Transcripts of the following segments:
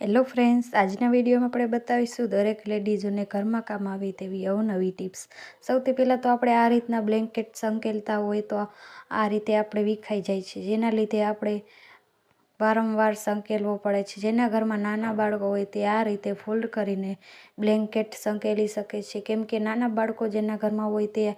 Hello friends, આજના વિડીયોમાં આપણે બતાવીશું દરેક લેડીઝોને ઘરમાં કામ આવે તેવી અવનવી ટિપ્સ। સૌથી પહેલાં તો આપણે આ રીતના બ્લેન્કેટ સંકેલતા હોય તો આ રીતે આપણે વિખાઈ જાય છે, જેના લીધે આપણે વારંવાર સંકેલવો પડે છે। જેના ઘરમાં નાના બાળકો હોય તે આ રીતે ફોલ્ડ કરીને બ્લેન્કેટ સંકેલી શકે છે, કેમ કે નાના બાળકો જેના ઘરમાં હોય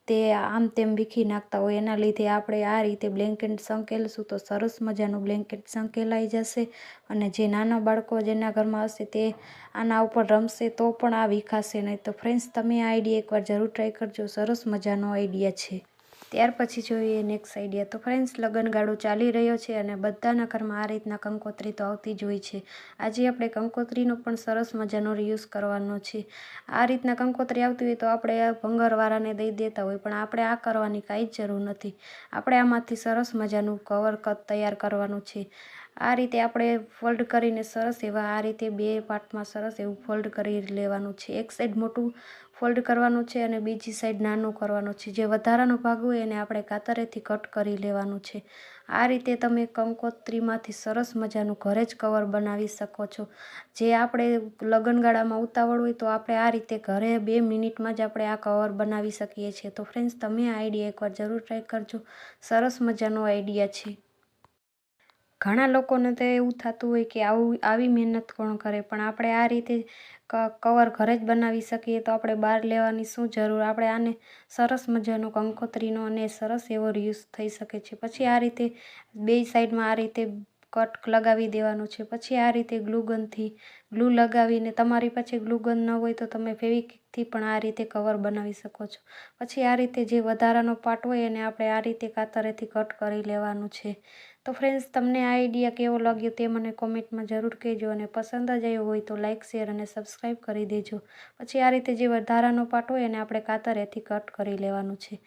તે આમ તેમ વીખી નાખતા હોય, એના લીધે આપણે આ રીતે બ્લેન્કેટ સંકેલશું તો સરસ મજાનું બ્લેન્કેટ સંકેલાઈ જશે અને જે નાના બાળકો જેના ઘરમાં હશે તે આના ઉપર રમશે તો પણ આ વિખાશે નહીં। તો ફ્રેન્ડ્સ, તમે આ આઈડિયા એકવાર જરૂર ટ્રાય કરજો, સરસ મજાનો આઈડિયા છે। ત્યાર પછી જોઈએ નેક્સ્ટ આઈડિયા। તો ફ્રેન્ડ્સ, લગ્નગાળો ચાલી રહ્યો છે અને બધાના ઘરમાં આ રીતના કંકોત્રી તો આવતી જ હોય છે। આજે આપણે કંકોત્રીનો પણ સરસ મજાનો રીયુઝ કરવાનો છે। આ રીતના કંકોત્રી આવતી હોય તો આપણે ભંગારવાળાને દઈ દેતા હોય, પણ આપણે આ કરવાની કાંઈ જ જરૂર નથી। આપણે આમાંથી સરસ મજાનું કવર કટ તૈયાર કરવાનું છે। આ રીતે આપણે ફોલ્ડ કરીને સરસ એવા આ રીતે બે પાર્ટમાં સરસ એવું ફોલ્ડ કરી લેવાનું છે। એક સાઈડ મોટું ફોલ્ડ કરવાનું છે અને બીજી સાઈડ નાનું કરવાનું છે। જે વધારાનો ભાગ હોય એને આપણે કાતરેથી કટ કરી લેવાનું છે। આ રીતે તમે કંકોત્રીમાંથી સરસ મજાનું ઘરે જ કવર બનાવી શકો છો। જે આપણે લગ્નગાળામાં ઉતાવળ હોય તો આપણે આ રીતે ઘરે 2 મિનિટમાં જ આપણે આ કવર બનાવી શકીએ છીએ। તો ફ્રેન્ડ્સ, તમે આ આઈડિયા એકવાર જરૂર ટ્રાય કરજો, સરસ મજાનો આઈડિયા છે। ઘણા લોકોને તો એવું થતું હોય કે આવી મહેનત કોણ કરે, પણ આપણે આ રીતે કવર ઘરે જ બનાવી શકીએ તો આપણે બહાર લેવાની શું જરૂર। આપણે આને સરસ મજાનો કંકોત્રીનો અને સરસ એવો રીયુઝ થઈ શકે છે। પછી આ રીતે બે સાઈડમાં આ રીતે કટ લગાવી દેવાનું છે। પછી આ રીતે ગ્લુ લગાવીને, તમારી પાસે ગ્લુગન ન હોય તો તમે ફેવિક્વિકથી પણ આ રીતે કવર બનાવી શકો છો। પછી આ રીતે જે વધારાનો પાર્ટ હોય એને આપણે આ રીતે કાતરેથી કટ કરી લેવાનું છે। તો ફ્રેન્ડ્સ, તમને આ આઈડિયા કેવો લાગ્યો તે મને કોમેન્ટમાં જરૂર કહેજો અને પસંદ જ આવ્યો હોય તો લાઇક, શેર અને સબસ્ક્રાઈબ કરી દેજો। પછી આ રીતે જે વધારાનો પાર્ટ હોય એને આપણે કાતરેથી કટ કરી લેવાનું છે।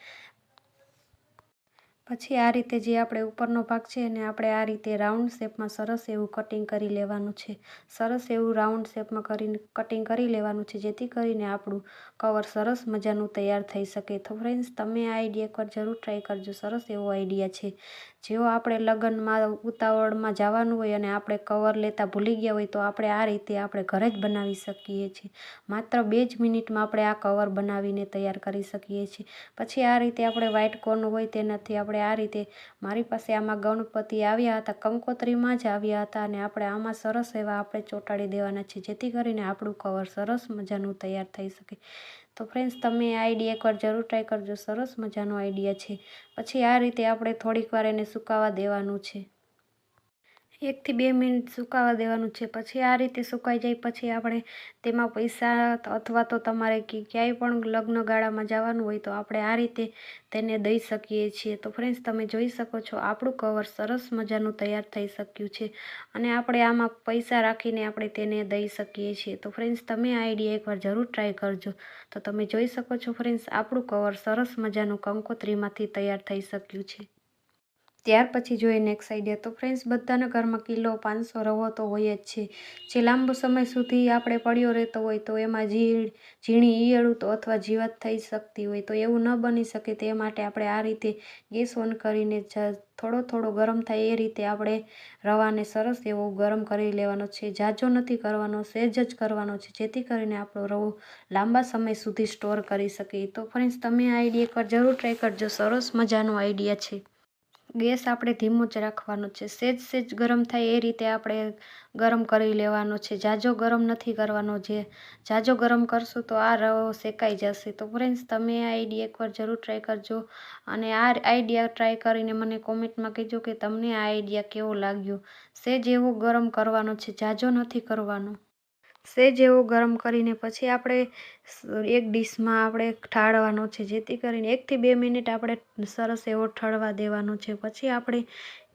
પછી આ રીતે જે આપણે ઉપરનો ભાગ છે એને આપણે આ રીતે રાઉન્ડ શેપમાં સરસ એવું કટિંગ કરી લેવાનું છે। સરસ એવું રાઉન્ડ શેપમાં કટિંગ કરી લેવાનું છે, જેથી કરીને આપણું કવર સરસ મજાનું તૈયાર થઈ શકે। તો ફ્રેન્ડ્સ, તમે આ આઈડિયા એકવાર જરૂર ટ્રાય કરજો, સરસ એવો આઈડિયા છે। જેવો આપણે લગ્નમાં ઉતાવળમાં જવાનું હોય અને આપણે કવર લેતા ભૂલી ગયા હોય તો આપણે આ રીતે આપણે ઘરે જ બનાવી શકીએ છીએ। માત્ર 2 જ મિનિટમાં આપણે આ કવર બનાવીને તૈયાર કરી શકીએ છીએ। પછી આ રીતે આપણે વ્હાઇટ કોર્ન હોય તેનાથી આપણે આ રીતે, મારી પાસે આમાં ગણપતિ આવ્યા હતા, કંકોત્રીમાં જ આવ્યા હતા અને આપણે આમાં સરસ એવા આપણે ચોંટાડી દેવાના છે, જેથી કરીને આપણું કવર સરસ મજાનું તૈયાર થઈ શકે। તો ફ્રેન્ડ્સ, તમે આ આઈડિયા એકવાર જરૂર ટ્રાય કરજો, સરસ મજાનો આઈડિયા છે। પછી આ રીતે આપણે થોડીક વાર એને સુકાવા દેવાનું છે, 1 થી 2 મિનિટ સુકાવા દેવાનું છે। પછી આ રીતે સુકાઈ જાય પછી આપણે તેમાં પૈસા અથવા તો તમારે ક્યાંય પણ લગ્નગાળામાં જવાનું હોય તો આપણે આ રીતે તેને દઈ શકીએ છીએ। તો ફ્રેન્ડ્સ, તમે જોઈ શકો છો આપણું કવર સરસ મજાનું તૈયાર થઈ શક્યું છે અને આપણે આમાં પૈસા રાખીને આપણે તેને દઈ શકીએ છીએ। તો ફ્રેન્ડ્સ, તમે આ આઈડિયા એકવાર જરૂર ટ્રાય કરજો। તો તમે જોઈ શકો છો ફ્રેન્ડ્સ, આપણું કવર સરસ મજાનું કંકોત્રીમાંથી તૈયાર થઈ શક્યું છે। ત્યાર પછી જોઈએ નેક્સ્ટ આઈડિયા। તો ફ્રેન્ડ્સ, બધાના ઘરમાં કિલો 500 રવો તો હોય જ છે, જે લાંબો સમય સુધી આપણે પડ્યો રહેતો હોય તો એમાં ઝીણી ઈયળો તો અથવા જીવાત થઈ શકતી હોય, તો એવું ન બની શકે તે માટે આપણે આ રીતે ગેસ ઓન કરીને થોડો ગરમ થાય એ રીતે આપણે રવાને સરસ એવો ગરમ કરી લેવાનો છે। ઝાઝો નથી કરવાનો, સહેજ જ કરવાનો છે, જેથી કરીને આપણો રવો લાંબા સમય સુધી સ્ટોર કરી શકીએ। તો ફ્રેન્ડ્સ, તમે આ આઈડિયા એકવાર જરૂર ટ્રાય કરજો, સરસ મજાનો આઈડિયા છે। ગેસ આપણે ધીમો જ રાખવાનો છે, સહેજ ગરમ થાય એ રીતે આપણે ગરમ કરી લેવાનો છે, ઝાઝો ગરમ નથી કરવાનો। જે ઝાઝો ગરમ કરશું તો આ રવો શેકાઈ જશે। તો ફ્રેન્ડ્સ, તમે આ આઈડિયા એકવાર જરૂર ટ્રાય કરજો અને આ આઈડિયા ટ્રાય કરીને મને કોમેન્ટમાં કહેજો કે તમને આ આઈડિયા કેવો લાગ્યો। સહેજ એવો ગરમ કરવાનો છે, ઝાઝો નથી કરવાનો। સહેજ એવો ગરમ કરીને પછી આપણે એક ડીશમાં આપણે ઠાળવાનો છે, જેથી કરીને 1 થી 2 મિનિટ આપણે સરસ એવો ઠળવા દેવાનો છે। પછી આપણે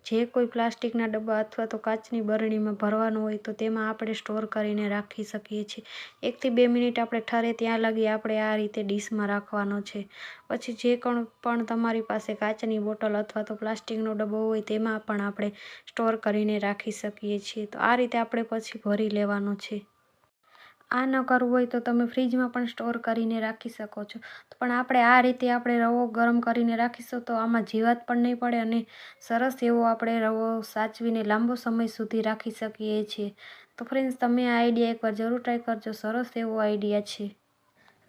જે કોઈ પ્લાસ્ટિકના ડબ્બા અથવા તો કાચની બરણીમાં ભરવાનું હોય તો તેમાં આપણે સ્ટોર કરીને રાખી શકીએ છીએ। 1 થી 2 મિનિટ આપણે ઠરે ત્યાં લગી આપણે આ રીતે ડીશમાં રાખવાનો છે। પછી જે પણ તમારી પાસે કાચની બોટલ અથવા તો પ્લાસ્ટિકનો ડબ્બો હોય તેમાં પણ આપણે સ્ટોર કરીને રાખી શકીએ છીએ। તો આ રીતે આપણે પછી ભરી લેવાનો છે। આ ન કરવું હોય તો તમે ફ્રીજમાં પણ સ્ટોર કરીને રાખી શકો છો, પણ આપણે આ રીતે આપણે રવો ગરમ કરીને રાખીશું તો આમાં જીવાત પણ નહીં પડે અને સરસ એવો આપણે રવો સાચવીને લાંબો સમય સુધી રાખી શકીએ છીએ। તો ફ્રેન્ડ્સ તમે આ આઈડિયા એકવાર જરૂર ટ્રાય કરજો, સરસ એવો આઈડિયા છે.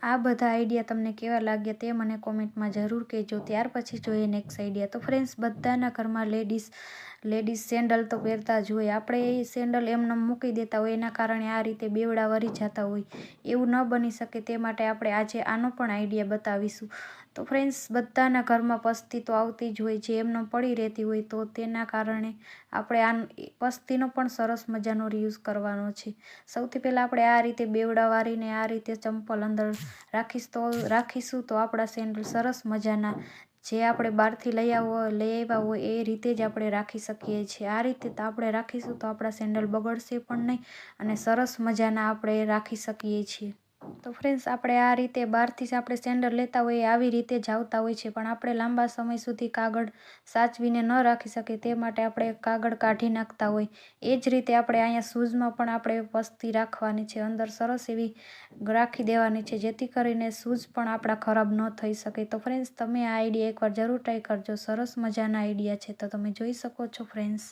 આ બધા આઈડિયા તમને કેવા લાગ્યા તે મને કોમેન્ટમાં જરૂર કહેજો. ત્યાર પછી જોઈએ નેક્સ્ટ આઈડિયા. તો ફ્રેન્ડ્સ બધાના ઘરમાં લેડીઝ સેન્ડલ તો પહેરતા જ હોય. આપણે એ સેન્ડલ એમને મૂકી દેતા હોય, એના કારણે આ રીતે બેવડા વળી જતા હોય. એવું ન બની શકે તે માટે આપણે આજે આનો પણ આઈડિયા બતાવીશું. તો ફ્રેન્ડ્સ બધાના ઘરમાં પસ્તી તો આવતી જ હોય, જે એમને પડી રહેતી હોય, તો તેના કારણે આપણે આ પસ્તીનો પણ સરસ મજાનો રીયુઝ કરવાનો છે. સૌથી પહેલાં આપણે આ રીતે બેવડા વાળીને આ રીતે ચંપલ અંદર રાખીશું તો આપણા સેન્ડલ સરસ મજાના જે આપણે બહારથી લઈ આવ્યા હોય એ રીતે જ આપણે રાખી શકીએ છીએ. આ રીતે આપણે રાખીશું તો આપણા સેન્ડલ બગડશે પણ નહીં અને સરસ મજાના આપણે રાખી શકીએ છીએ. તો ફ્રેન્ડ્સ આપણે આ રીતે બહારથી જ આપણે સેન્ડલ લેતા હોઈએ આવી રીતે જ આવતા હોય છે, પણ આપણે લાંબા સમય સુધી કાગળ સાચવીને ન રાખી શકીએ તે માટે આપણે કાગળ કાઢી નાખતા હોય. એ જ રીતે આપણે અહીંયા શૂઝમાં પણ આપણે પસ્તી રાખવાની છે, અંદર સરસ એવી રાખી દેવાની છે, જેથી કરીને શૂઝ પણ આપણા ખરાબ ન થઈ શકે. તો ફ્રેન્ડ્સ તમે આ આઈડિયા એકવાર જરૂર ટ્રાય કરજો, સરસ મજાના આઈડિયા છે. તો તમે જોઈ શકો છો ફ્રેન્ડ્સ.